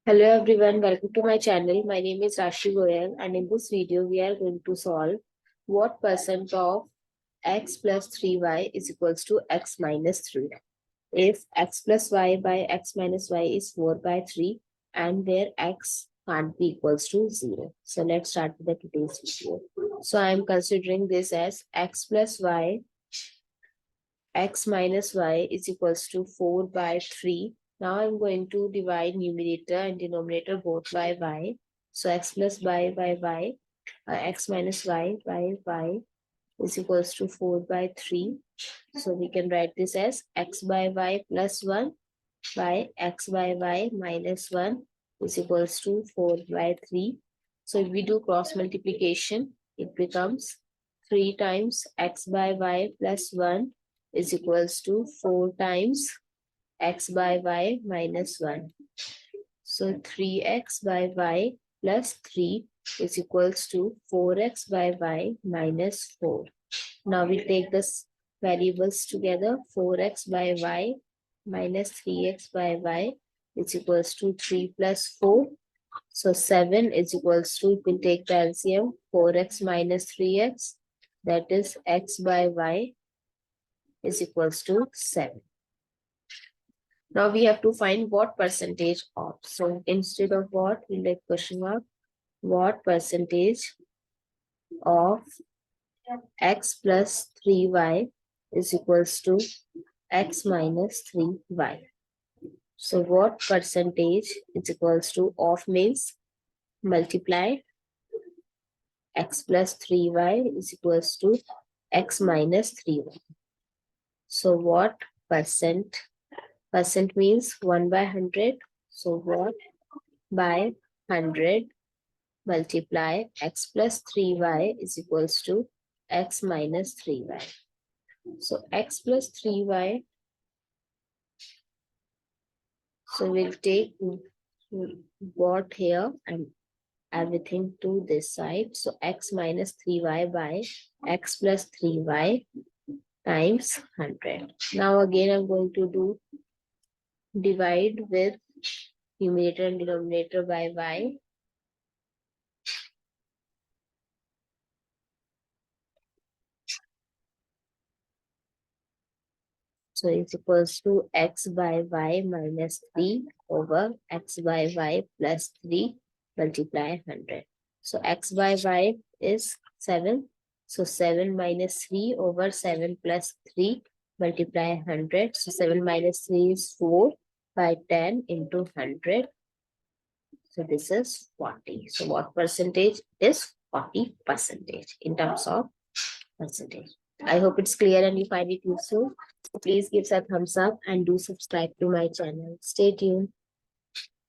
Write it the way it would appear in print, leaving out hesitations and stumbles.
Hello everyone, welcome to my channel. My name is Rashi Goel and in this video we are going to solve what percent of x plus 3y is equals to x minus 3. If x plus y by x minus y is 4 by 3 and where x can't be equals to 0. So let's start with the today's video. So I am considering this as x plus y, x minus y is equals to 4 by 3. Now I'm going to divide numerator and denominator both by y. So x plus y by y, x minus y by y is equals to 4 by 3. So we can write this as x by y plus 1 by x by y minus 1 is equals to 4 by 3. So if we do cross multiplication, it becomes 3 times x by y plus 1 is equals to 4 times x by y minus 1. So 3x by y plus 3 is equals to 4x by y minus 4. Now we take this variables together. 4x by y minus 3x by y is equals to 3 plus 4. So 7 is equals to, if we take the LCM, 4x minus 3x, that is x by y is equals to 7. Now we have to find what percentage of. So instead of what, we like question mark, what percentage of x plus 3y is equals to x minus 3y. So what percentage is equals to of means multiply x plus 3y is equals to x minus 3y. So what percent? Percent means 1 by 100. So what by 100 multiply x plus 3y is equals to x minus 3y. So x plus 3y. So we'll take what here and everything to this side. So x minus 3y by x plus 3y times 100. Now again I'm going to do divide with numerator and denominator by y. So it's equals to x by y minus 3 over x by y plus 3 multiply 100. So x by y is 7. So 7 minus 3 over 7 plus 3 multiply 100. So 7 minus 3 is 4 by 10 into 100. So this is 40. So what percentage is 40% in terms of percentage. I hope it's clear and you find it useful. Please give us a thumbs up and do subscribe to my channel. Stay tuned.